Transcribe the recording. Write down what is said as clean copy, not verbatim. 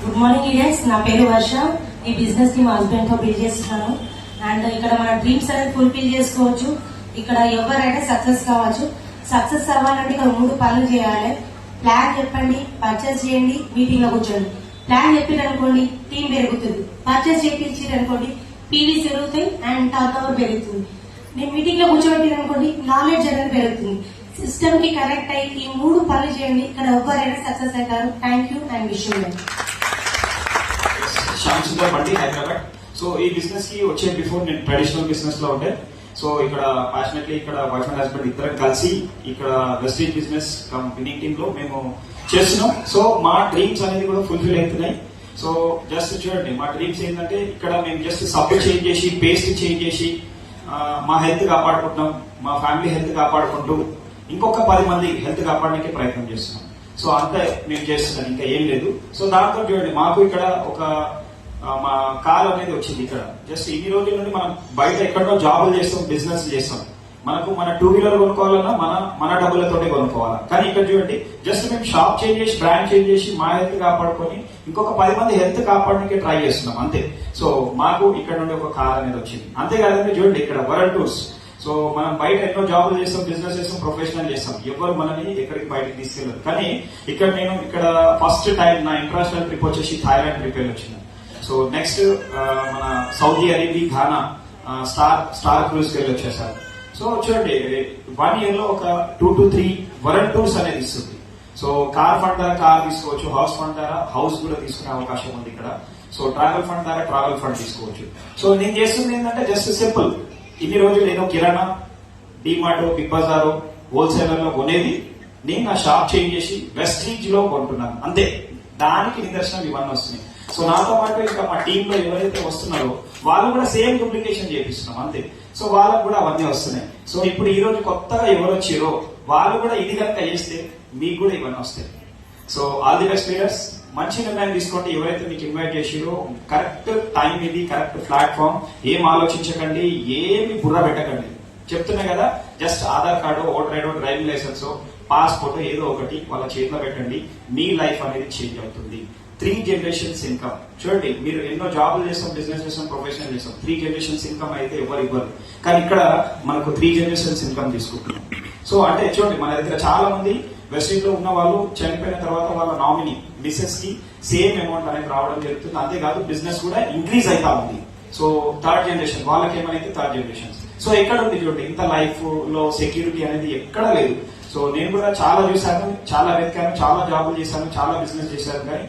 Good morning leaders. నా పేరు వర్ష. ఈ బిజినెస్ ని మా హస్బెండ్ తో బిల్డ్ చేస్తున్నాను. అండ్ ఇక్కడ మన డ్రీమ్స్ అనేది ఫుల్ఫిల్ చేసుకోవచ్చు. ఇక్కడ ఎవరైనా సక్సెస్ కావచ్చు. సక్సెస్ అవ్వాలంటే ఇక్కడ 3 పనులు చేయాలి. ప్లాన్ చెప్పండి, పర్చేస్ చేయండి, మీటింగ్ లో కూర్చోండి. ప్లాన్ చెప్పారనుకోండి టీం పెరుగుతుంది. పర్చేస్ చేయించారనుకోండి పీవీస్ పెరుగుతాయి అండ్ టర్న్ ఓవర్ పెరుగుతుంది. నేను మీటింగ్ లో కూర్చోబెట్టారనుకోండి నాలెడ్జ్ అనేది పెరుగుతుంది. సిస్టమ్ కి కనెక్ట్ అయ్యి ఈ 3 పనులు చేయండి. ఇక్కడ ఎవరైనా సక్సెస్ అవుతారు. Thank you and wish you. Shyam Sundar బండి, హైదరాబాద్. సో ఈ బిజినెస్ కి వచ్చే బిఫోర్ నేను ట్రెడిషనల్ బిజినెస్ లో ఉండే. సో ఇక్కడ ప్యాషనెట్లీ ఇక్కడ వైఫ్ అండ్ హస్బెండ్ ఇద్దరం కలిసి ఇక్కడ వెస్టీజ్ బిజినెస్ విన్నింగ్ టీమ్ లో మేము చేస్తున్నాం. సో మా డ్రీమ్స్ అనేది కూడా ఫుల్ఫిల్ అవుతున్నాయి. సో జస్ట్ చూడండి, మా డ్రీమ్స్ ఏంటంటే ఇక్కడ మేము జస్ట్ సబ్బు చేంజ్ చేసి పేస్ట్ చేంజ్ చేసి మా హెల్త్ కాపాడుకుంటున్నాం, మా ఫ్యామిలీ హెల్త్ కాపాడుకుంటూ ఇంకొక 10 మంది హెల్త్ కాపాడడానికి ప్రయత్నం చేస్తున్నాం. సో అంతే మేము చేస్తున్నాం, ఇంకా ఏం లేదు. సో దాంతో చూడండి మాకు ఇక్కడ ఒక మా కార్ అనేది వచ్చింది. ఇక్కడ జస్ట్ ఇన్ని రోజుల నుండి మనం బయట ఎక్కడో జాబులు చేస్తాం, బిజినెస్ చేస్తాం. మనకు మన 2 వీలర్ కొనుక్కోవాలన్నా మన డబ్బులతోనే కొనుక్కోవాలా. కానీ ఇక్కడ చూడండి జస్ట్ మేము షాప్ చేంజ్ చేసి బ్రాండ్ చేంజ్ చేసి మా హెల్త్ కాపాడుకొని ఇంకొక 10 మంది హెల్త్ కాపాడడానికి ట్రై చేస్తున్నాం అంతే. సో మాకు ఇక్కడ నుండి ఒక కార్ అనేది వచ్చింది. అంతేకాదండి చూడండి ఇక్కడ వరల్డ్ టూర్స్. సో మనం బయట ఎన్నో జాబులు చేస్తాం, బిజినెస్ చేస్తాం, ప్రొఫెషనల్ చేస్తాం, ఎవరు మనని ఎక్కడికి బయటకు తీసుకెళ్ళరు. కానీ ఇక్కడ నేను ఇక్కడ ఫస్ట్ టైం నా ఇంటర్నేషనల్ ట్రిప్ వచ్చేసి థాయిలాండ్ ట్రిప్ వచ్చింది. సో నెక్స్ట్ మన Saudi Arabia, Ghana star cruise కి వచ్చేసారు. సో చూడండి 1 year లో ఒక 2 to 3 వరల్డ్ టూర్స్ అనేది ఇస్తుంది. సో కార్ ఫండ్ ద్వారా కార్ తీసుకోవచ్చు, హౌస్ ఫండ్ ద్వారా హౌస్ కూడా తీసుకునే అవకాశం ఉంది ఇక్కడ. సో ట్రావెల్ ఫండ్ ద్వారా ట్రావెల్ ఫండ్ తీసుకోవచ్చు. సో నేను చేస్తుంది ఏంటంటే జస్ట్ సింపుల్, ఇన్ని రోజులు ఏదో కిరాణా, డిమార్ట్, బిగ్ బజార్, హోల్సేలర్ లో కొనేది నేను నా షాప్ చేంజ్ చేసి వెస్టీజ్ లో కొంటున్నాను అంతే. దానికి నిదర్శనం ఇవన్నీ వస్తున్నాయి. సో నాతో పాటు ఇంకా మా టీమ్ లో ఎవరైతే వస్తున్నారో వాళ్ళు కూడా సేమ్ డూప్లికేషన్ చేపిస్తున్నాం అంతే. సో వాళ్ళకు కూడా అవన్నీ వస్తున్నాయి. సో ఇప్పుడు ఈ రోజు కొత్తగా ఎవరు వచ్చారో వాళ్ళు కూడా ఇది కనుక చేస్తే మీకు కూడా ఇవన్నీ వస్తాయి. So all the best leaders. మంచి నిర్ణయం తీసుకోండి. ఎవరైతే మీకు ఇన్వైట్ చేసిరో కరెక్ట్ టైం ఇది, కరెక్ట్ ప్లాట్ఫామ్. ఏం ఆలోచించకండి, ఏమి బుర్ర పెట్టకండి. చెప్తున్నా కదా, జస్ట్ ఆధార్ కార్డు, ఓటర్ ఐడో, డ్రైవింగ్ లైసెన్స్, పాస్పోర్ట్ ఏదో ఒకటి వాళ్ళ చేతిలో పెట్టండి. మీ లైఫ్ అనేది చేంజ్ అవుతుంది. 3 generations ఇన్కమ్. చూడండి మీరు ఎన్నో జాబులు చేస్తాం, బిజినెస్ చేస్తాం, ప్రొఫెషనల్ చేస్తాం. 3 generations ఇన్కమ్ అయితే ఎవరు ఇవ్వరు. కానీ ఇక్కడ మనకు 3 generations ఇన్కమ్ తీసుకుంటున్నాం. సో అంటే చూడండి మన దగ్గర చాలా మంది వెస్టింగ్ లో ఉన్న వాళ్ళు చనిపోయిన తర్వాత వాళ్ళ నామినీ మిసెస్ కి సేమ్ అమౌంట్ అనేది రావడం జరుగుతుంది. అంతేకాదు బిజినెస్ కూడా ఇంక్రీజ్ అవుతా ఉంది. సో 3rd generation వాళ్ళకి ఏమైతే 3rd generation. సో ఎక్కడ ఉంది చూడండి, ఇంత లైఫ్ లో సెక్యూరిటీ అనేది ఎక్కడ లేదు. సో నేను కూడా చాలా చూశాను, చాలా వెతికాను, చాలా జాబులు చేశాను, చాలా బిజినెస్ చేశాను. కానీ